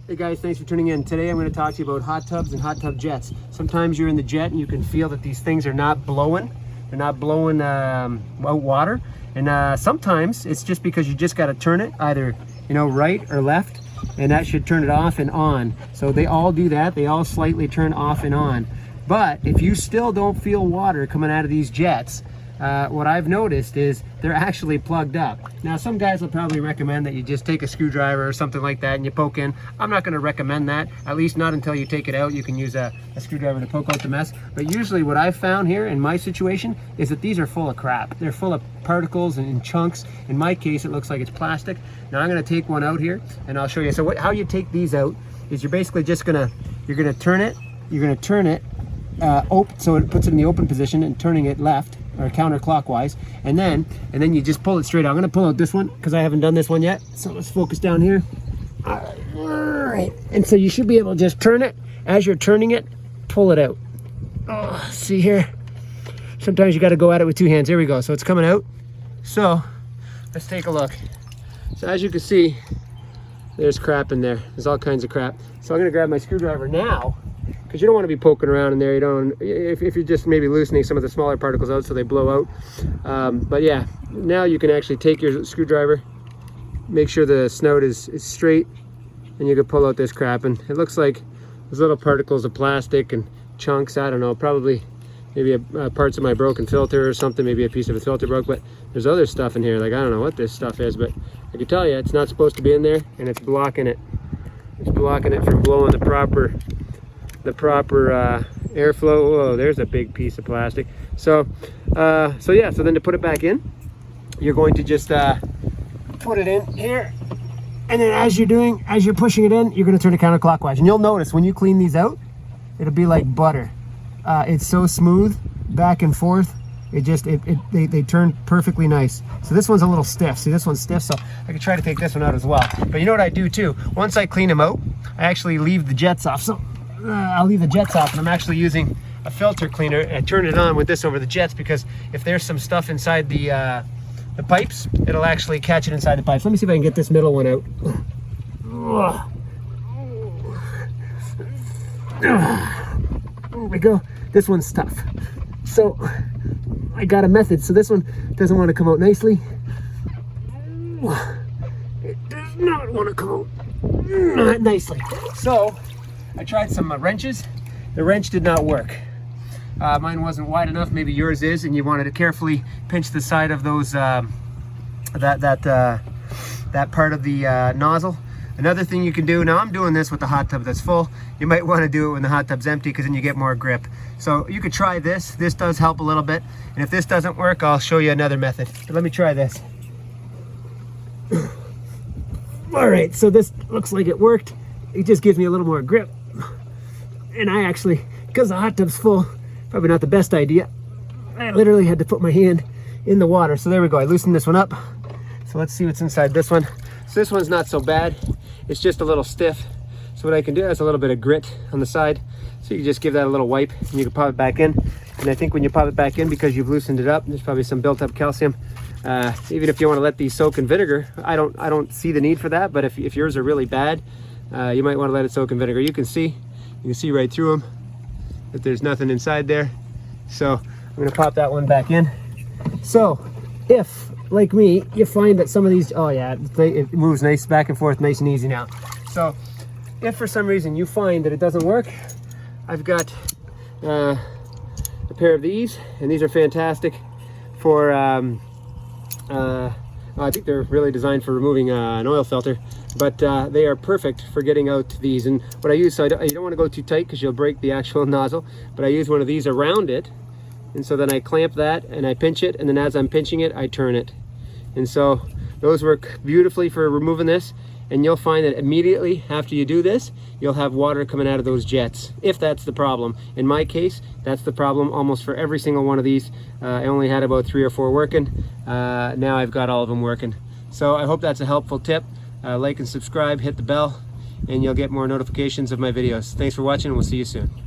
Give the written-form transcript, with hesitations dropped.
Hey guys, thanks for tuning in. Today I'm going to talk to you about hot tubs and hot tub jets. Sometimes you're in the jet and you can feel that these things are not blowing. They're not blowing out water. And sometimes it's just because you just got to turn it either, right or left, and that should turn it off and on. So they all do that. They all slightly turn off and on. But if you still don't feel water coming out of these jets, what I've noticed is they're actually plugged up. Now, some guys will probably recommend that you just take a screwdriver or something like that and you poke in. I'm not going to recommend that, at least not until you take it out. You can use a screwdriver to poke out the mess. But usually what I've found here in my situation is that these are full of crap. They're full of particles and chunks. In my case, it looks like it's plastic. Now I'm going to take one out here and I'll show you. So how you take these out is you're basically just you're going to turn it open, so it puts it in the open position, and turning it left or counterclockwise, and then you just pull it straight out. I'm going to pull out this one because I haven't done this one yet. So let's focus down here. All right, and so you should be able to just turn it. As you're turning it, pull it out. Oh, see here? Sometimes you got to go at it with two hands. There we go. So it's coming out. So let's take a look. So as you can see, there's crap in there. There's all kinds of crap. So I'm going to grab my screwdriver now, because you don't want to be poking around in there. You don't, if you're just maybe loosening some of the smaller particles out so they blow out. But yeah, now you can actually take your screwdriver, make sure the snout is straight, and you can pull out this crap. And it looks like there's little particles of plastic and chunks. I don't know, probably maybe parts of my broken filter or something. Maybe a piece of the filter broke, but there's other stuff in here. Like, I don't know what this stuff is, but I can tell you it's not supposed to be in there, and it's blocking it. It's blocking it from blowing the proper airflow. Whoa, there's a big piece of plastic. So yeah, so then to put it back in, you're going to just put it in here, and then as you're pushing it in, you're going to turn it counterclockwise. And you'll notice when you clean these out, it'll be like butter. It's so smooth back and forth. They turn perfectly nice. So this one's a little stiff. See, this one's stiff, so I could try to take this one out as well. But you know what I do too? Once I clean them out, I actually leave the jets off. So I'll leave the jets off, and I'm actually using a filter cleaner and turn it on with this over the jets, because if there's some stuff inside the pipes, it'll actually catch it inside the pipes. Let me see if I can get this middle one out. There we go. This one's tough. So I got a method. So this one doesn't want to come out nicely. It does not want to come out nicely. So I tried some wrenches. The wrench did not work. Mine wasn't wide enough. Maybe yours is, and you wanted to carefully pinch the side of those that part of the nozzle. Another thing you can do, now I'm doing this with the hot tub that's full. You might want to do it when the hot tub's empty, because then you get more grip. So you could try this. This does help a little bit. And if this doesn't work, I'll show you another method. But let me try this. All right, so this looks like it worked. It just gives me a little more grip. And I actually, because the hot tub's full, probably not the best idea, I literally had to put my hand in the water. So there we go. I loosened this one up. So let's see what's inside this one. So this one's not so bad. It's just a little stiff. So what I can do is a little bit of grit on the side. So you can just give that a little wipe, and you can pop it back in. And I think when you pop it back in, because you've loosened it up, there's probably some built up calcium. Even if you want to let these soak in vinegar, I don't see the need for that. But if yours are really bad, you might want to let it soak in vinegar. You can see right through them that there's nothing inside there. So I'm going to pop that one back in. So if, like me, you find that some of these, oh yeah, it moves nice back and forth, nice and easy now. So if for some reason you find that it doesn't work, I've got a pair of these, and these are fantastic for I think they're really designed for removing an oil filter, but they are perfect for getting out these. And what I use, so you don't want to go too tight because you'll break the actual nozzle, but I use one of these around it. And so then I clamp that and I pinch it, and then as I'm pinching it, I turn it. And so those work beautifully for removing this. And you'll find that immediately after you do this, you'll have water coming out of those jets, if that's the problem. In my case, that's the problem almost for every single one of these. I only had about 3 or 4 working. Now I've got all of them working. So I hope that's a helpful tip. Like and subscribe, hit the bell, and you'll get more notifications of my videos. Thanks for watching, and we'll see you soon.